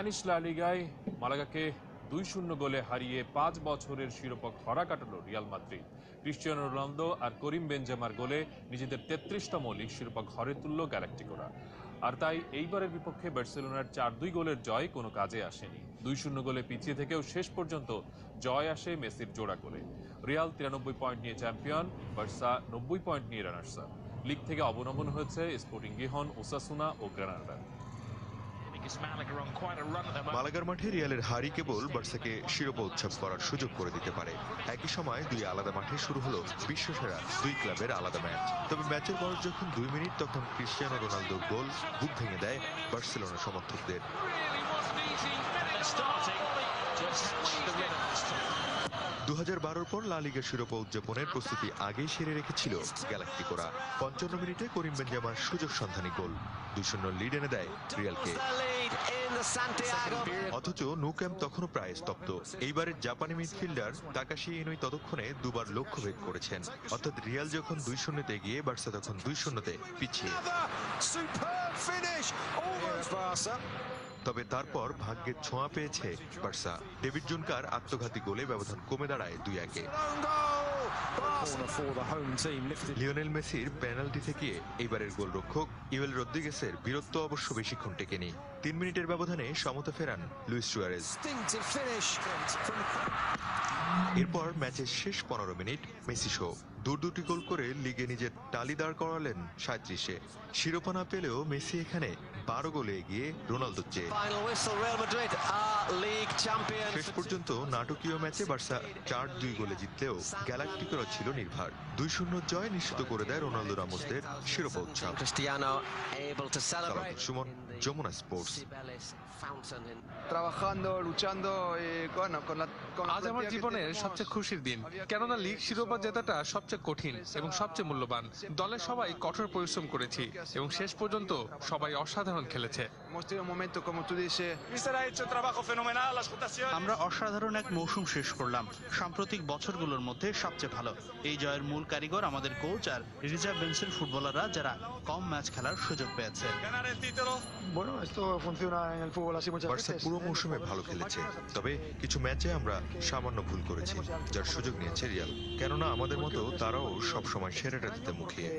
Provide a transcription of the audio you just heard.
Spanish লা লিগায় মালাগাকে 2-0 গোলে হারিয়ে 5 বছরের শিরোপা খরা কাটালো রিয়াল মাদ্রিদ। ক্রিস্টিয়ানো রোনালদো আর করিম বেনজেমার গোলে নিজেদের 33তম লিগ শিরোপা ঘরে তুলল গ্যালাক্টিকোরা। আর তাই এইবারের বিপক্ষে বার্সেলোনার 4-2 গোলের জয় কোনো কাজে আসেনি। 2-0 গোলে পিছিয়ে থেকেও শেষ পর্যন্ত জয় আসে মেসির জোড়া গোলে। রিয়াল 93 পয়েন্ট নিয়ে চ্যাম্পিয়ন, বার্সা 90 পয়েন্ট নিয়ে রানার্স আপ। লিগ থেকে অবনমন হয়েছে স্পোর্টিং গিহন, ওসাসুনা ও গ্রানাডা। মালাগার মাঠে রিয়ালের হারই কেবল বার্সাকে শিরোপা উৎসব করার সুযোগ করে দিতে পারে। একই সময় দুই আলাদা মাঠে শুরু হলো বিশ্বসেরা দুই ক্লাবের আলাদা ম্যাচ। তবে ম্যাচের বয়স যখন 2 মিনিট, তখন ক্রিস্টিয়ানো রোনালদোর গোল বুক ভেঙে দেয় বার্সেলোনা সমর্থকদের। 2012 পর লা লিগার শিরোপা উদযাপনের প্রস্তুতি আগেই সেরে রেখেছিল গ্যালাক্টিকোরা। 55 মিনিটে করিম বেনজেমার সুযোগ সন্ধানী গোল 2-0 লিড এনে দেয় রিয়ালকে। অথচ নো ক্যাম্প তখনও প্রায় স্তব্ধ। এইবারের জাপানি মিডফিল্ডার তাকাশি ইনোই ততক্ষণে দুবার লক্ষ্যভেদ করেছেন। অর্থাৎ রিয়াল যখন 2-0-তে এগিয়ে, বার্সা তখন 2-0-তে পিছিয়ে। তবে তারপর ভাগ্যের ছোঁয়া পেয়েছে বার্সা। ডেভিড জুনকার আত্মঘাতী গোলে ব্যবধান কমে দাঁড়ায় 2-1-এ। লিওনেল মেসির পেনাল্টি থেকে এইবারের গোলরক্ষক ইওয়েল রদ্রিগেসের বীরত্ব অবশ্য বেশিক্ষণ টেকেনি। 3 মিনিটের ব্যবধানে সমতা ফেরান লুইস সুয়ারেজ। এরপর ম্যাচের শেষ 15 মিনিট মেসি শো। দুটি গোল করে লিগে নিজের টালি দাঁড় করালেন 37-এ। শিরোপা না পেলেও মেসি এখানে 12 গোলে এগিয়ে রোনালদোর চেয়ে। শেষ পর্যন্ত নাটকীয় ম্যাচে বার্সা 4-2 গোলে জিতলেও গ্যালাক্টিকোরা ছিল নির্ভার। 2-0 জয় নিশ্চিত করে দেয় রোনালদো রামোসদের শিরোপা উৎসব। সুমন, যমুনা স্পোর্টস। আজ আমার জীবনের সবচেয়ে খুশির দিন, কেননা লিগ শিরোপা জেতাটা সবচেয়ে কঠিন এবং সবচেয়ে মূল্যবান। দলের সবাই কঠোর পরিশ্রম করেছি এবং শেষ পর্যন্ত সবাই অসাধারণ খেলেছে। আমরা অসাধারণ এক মৌসুম শেষ করলাম, সাম্প্রতিক বছরগুলোর মধ্যে সবচেয়ে ভালো। এই জয়ের মূল কারিগর আমাদের কোচ আর রিজার্ভ বেঞ্চের ফুটবলাররা, যারা কম ম্যাচ খেলার সুযোগ পেয়েছে। বার্সা পুরো মৌসুমে ভালো খেলেছে, তবে কিছু ম্যাচে আমরা সামান্য ভুল করেছি, যার সুযোগ নিয়েছে রিয়াল। কেননা আমাদের মতো তারাও সবসময় সেরাটা দিতে মুখিয়ে।